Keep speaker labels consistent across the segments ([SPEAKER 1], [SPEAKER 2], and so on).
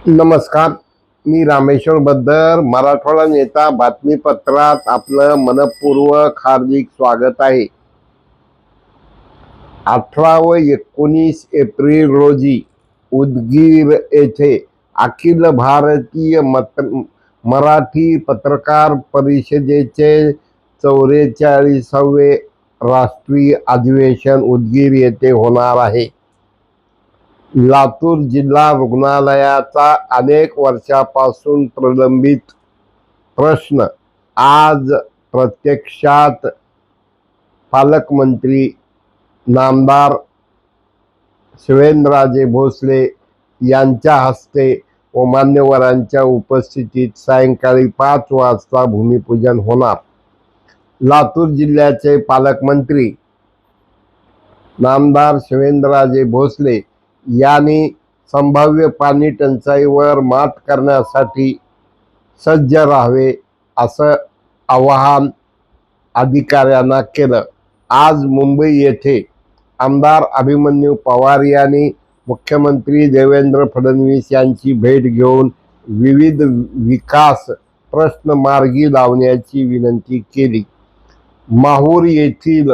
[SPEAKER 1] नमस्कार, मी रामेश्वर बद्दर, मराठवाडा नेता बातमीपत्रात आपलं मनपूर्वक हार्दिक स्वागत आहे. 18 व 19 एप्रिल रोजी उदगीर येथे अखिल भारतीय मराठी पत्रकार परिषदेचे 44वे राष्ट्रीय अधिवेशन उदगीर येथे होणार आहे. लातूर जिल्हा रुग्णालयाचा अनेक वर्षापासून प्रलंबित प्रश्न आज प्रत्यक्षात पालकमंत्री नामदार शिवेंद्रराजे भोसले यांच्या हस्ते व मान्यवरांच्या उपस्थितीत सायंकाळी 5 वाजता भूमिपूजन होणार. लातूर जिल्ह्याचे पालकमंत्री नामदार शिवेंद्रराजे भोसले यांनी संभाव्य पाणी टंचाईवर मात करण्यासाठी सज्ज राहावे असं आवाहन अधिकाऱ्यांना केलं. आज मुंबई येथे आमदार अभिमन्यू पवार यांनी मुख्यमंत्री देवेंद्र फडणवीस यांची भेट घेऊन विविध विकास प्रश्न मार्गी लावण्याची विनंती केली. माहूर येथील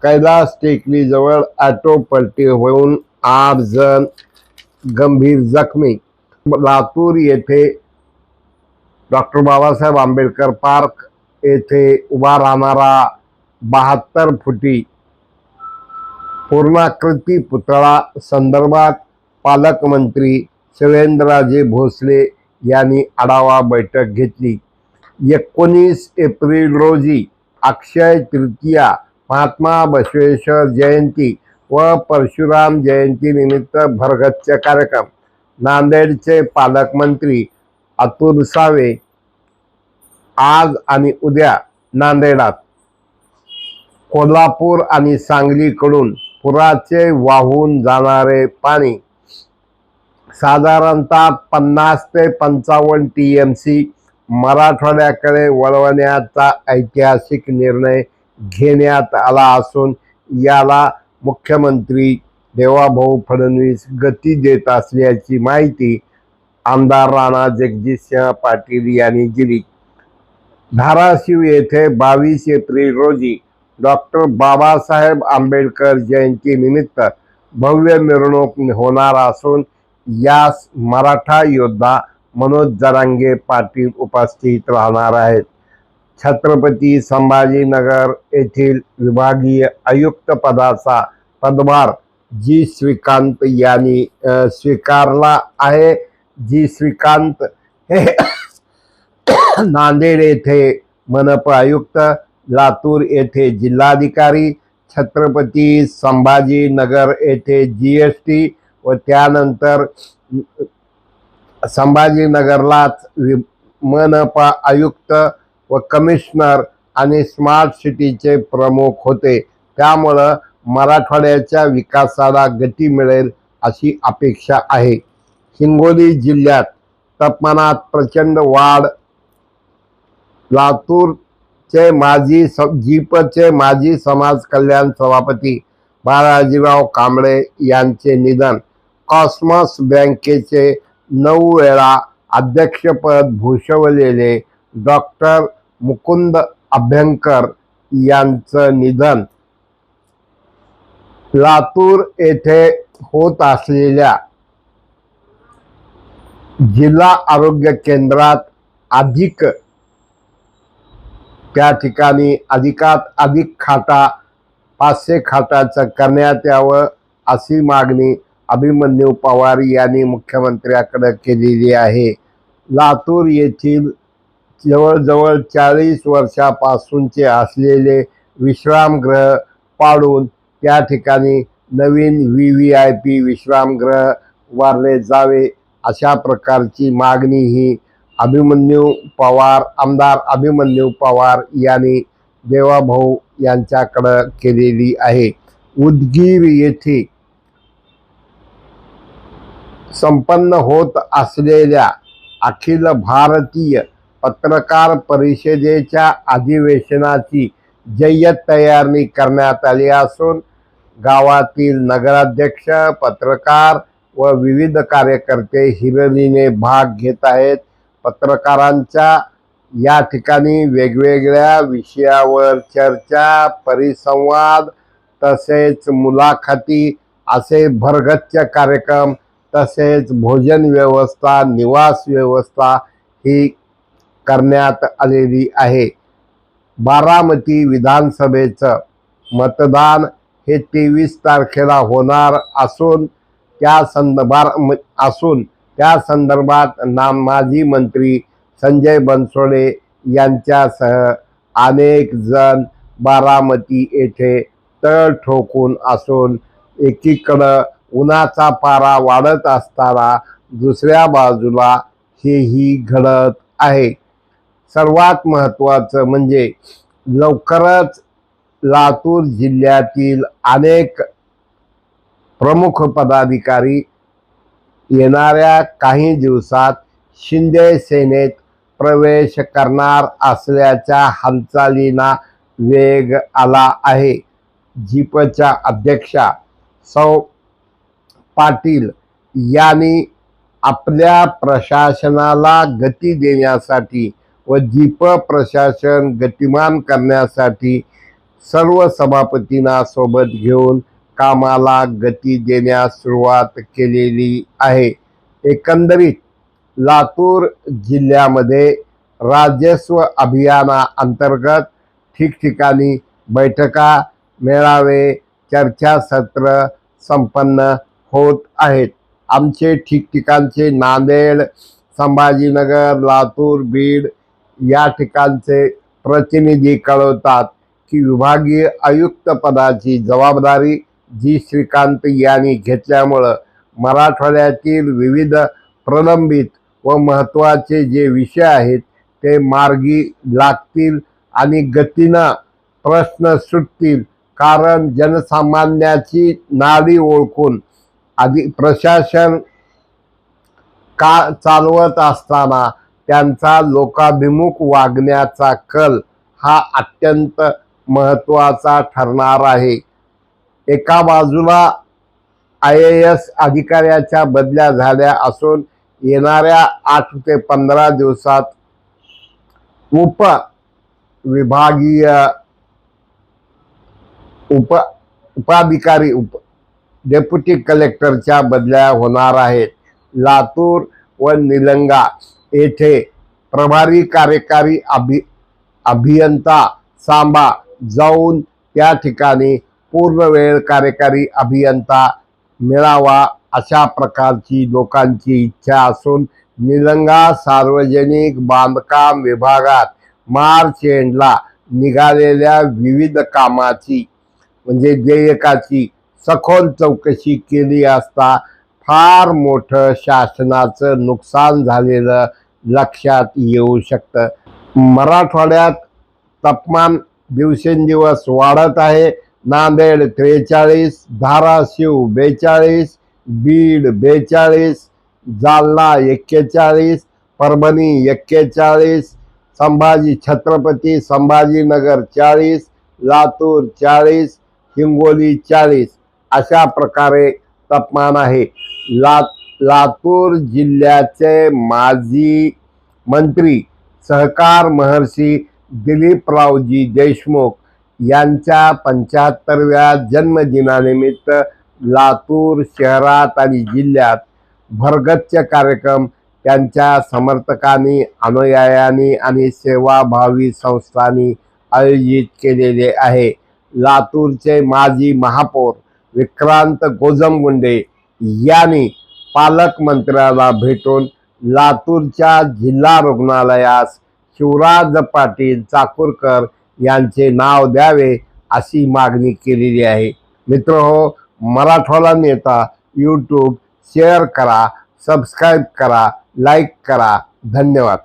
[SPEAKER 1] कैलास टेकडीजवळ ऑटो पलटी होऊन 8 जण गंभीर जखमी. लातूर येथे डॉक्टर बाबासाहेब आंबेडकर पार्क येथे उभा राहणारा 72 फुटी पूर्णाकृती पुतळा संदर्भात पालकमंत्री शिवेंद्रराजे भोसले यांनी आढावा बैठक घेतली. 19 एप्रिल रोजी अक्षय तृतीया, महात्मा बसवेश्वर जयंती व परशुराम जयंती निमित्त भरगच्च कार्यक्रम. नांदेडचे पालकमंत्री अतुल सावे आज आणि उद्या नांदेडात, कोल्हापूर आणि सांगलीकडून पुराचे वाहून जाणारे पाणी साधारणतः 50 ते 55 TMC मराठवाड्याकडे वळवण्याचा ऐतिहासिक निर्णय घेण्यात आला असून याला मुख्यमंत्री देवाभाऊ फडणवीस गती देत असल्याची माहिती आमदार राणा जगजितसिंह पाटील यांनी दिली. धाराशिव येथे 22 एप्रिल रोजी डॉक्टर बाबासाहेब आंबेडकर जयंती निमित्त भव्य मिरवणूक होणार असून यास मराठा योद्धा मनोज जरांगे पाटील उपस्थित राहणार आहेत. छत्रपती संभाजीनगर येथील विभागीय आयुक्त पदाचा पदभार जी श्रीकांत यांनी स्वीकारला आहे. जी श्रीकांत हे नांदेड येथे मनपा आयुक्त, लातूर येथे जिल्हाधिकारी, छत्रपती संभाजीनगर येथे GST व त्यानंतर संभाजीनगरलाच मनपा आयुक्त व कमिशनर आणि स्मार्ट सिटीचे प्रमुख होते. त्यामुळं मराठवाड्याच्या विकासाला गती मिळेल अशी अपेक्षा आहे. हिंगोली जिल्ह्यात तापमानात प्रचंड वाढ. लातूरचे जीपचे माजी समाज कल्याण सभापती बाळाजीराव कांबळे यांचे निधन. कॉस्मॉस बँकेचे 9 वेळा अध्यक्षपद भूषवलेले डॉक्टर मुकुंद अभ्यंकर यांचं निधन. लातूर येथे होत असलेल्या जिल्हा आरोग्य केंद्रात त्या ठिकाणी अधिकात अधिक खाटा 500 खाटाचं करण्यात यावं अशी मागणी अभिमन्यू पवार यांनी मुख्यमंत्र्याकडे केलेली आहे. लातूर येथील जवळजवळ 40 वर्षापासूनचे असलेले विश्रामगृह पाडून त्या ठिकाणी नवीन VVIP विश्रामगृह उभारले जावे अशा प्रकारची मागणी ही आमदार अभिमन्यू पवार यांनी देवाभाऊ यांच्याकडे केलेली आहे. उदगीर येथे संपन्न होत असलेल्या अखिल भारतीय पत्रकार परिषदेच्या अधिवेशनाची जय्यत तयारी करण्यात आली असून गावातील नगराध्यक्ष, पत्रकार व विविध कार्यकर्ते हिरिरीने भाग घेत आहेत। पत्रकारांच्या या ठिकाणी वेगवेगळ्या विषयावर चर्चा, परिसंवाद तसेच मुलाखती असे भरगच्च कार्यक्रम तसेच भोजन व्यवस्था, निवास व्यवस्था ही करण्यात आलेली आहे। बारामती विधानसभेचं मतदान हे 23 तारखेला होणार असून त्या संदर्भात माजी मंत्री संजय बनसोडे यांच्यासह अनेक जण बारामती येथे तळ ठोकून असून एकीकडं उन्हाचा पारा वाढत असताना दुसऱ्या बाजूला हेही घडत आहे। सर्वात महत्त्वाचं म्हणजे लवकरच लातूर जिल्ह्यातील अनेक प्रमुख पदाधिकारी येणाऱ्या काही दिवसात शिंदे सेनेत प्रवेश करणार असल्याच्या हालचालींना वेग आला आहे। जिपच्या अध्यक्षा सौ पाटील यांनी आपल्या प्रशासनाला गती देण्यासाठी व जिप प्रशासन गतिमान करण्यासाठी सर्व सभापतींना सोबत घेऊन कामाला गती देण्यास सुरुवात केलेली आहे। एकंदरीत लातूर जिल्ह्यामध्ये राजस्व अभियानाअंतर्गत ठिकठिकाणी बैठका, मेळावे, चर्चासत्र संपन्न होत आहेत। आमचे ठिकठिकाणचे नांदेड, संभाजीनगर, लातूर, बीड या ठिकाणचे प्रतिनिधी कळवतात की विभागीय आयुक्त पदाची जबाबदारी जी श्रीकांत यांनी घेतल्यामुळं मराठवाड्यातील विविध प्रलंबित व महत्त्वाचे जे विषय आहेत ते मार्गी लागतील आणि गतीनं प्रश्न सुटतील। कारण जनसामान्याची नाडी ओळखून आधी प्रशासन का चालवत असताना त्यांचा लोकाभिमुख वागण्याचा कल हा अत्यंत महत्त्वाचा ठरणार आहे। एका बाजूला IAS अधिकाऱ्याच्या बदल्या झाल्या असून येणाऱ्या 8 ते 15 दिवसात विभागीय उपाधिकारी डेप्युटी कलेक्टरच्या बदल्या होणार आहेत। लातूर व निलंगा येथे प्रभारी कार्यकारी अभियंता सांबा जाऊन त्या ठिकाणी पूर्णवेळ कार्यकारी अभियंता मिळावा अशा प्रकारची लोकांची इच्छा असून निलंगा सार्वजनिक बांधकाम विभागात मार्च एंडला निघालेल्या विविध कामाची म्हणजे देयकाची सखोल चौकशी केली असता फार मोठं शासनाचं नुकसान झालेलं लक्षात येऊ शकतं। मराठवाड्यात तापमान दिवसेंदिवस वाढत आहे। नांदेड 43, धाराशिव 42, बीड 42, जालना 41, परभणी 41, छत्रपती संभाजीनगर 40, लातूर 40, हिंगोली 40 अशा प्रकारे तापमान आहे। लातूर जिल्ह्याचे माजी मंत्री सहकार महर्षी दिलीपरावजी देशमुख यांच्या 75व्या जन्मदिनानिमित्त लातूर शहरात आणि जिल्ह्यात भरगच्च कार्यक्रम त्यांच्या समर्थकांनी, अनुयायांनी आणि सेवाभावी संस्थांनी आयोजित केलेले आहे। लातूरचे माजी महापौर विक्रांत गोजमगुंडे यांनी पालकमंत्र्याला भेटून लातूरच्या जिल्हा रुग्णालयास शिवराज पाटील चाकूरकर यांचे नाव द्यावे अशी मागणी केलेली आहे। मित्रहो, मराठवाडा नेता यूट्यूब शेअर करा, सबस्क्राईब करा, लाईक करा। धन्यवाद।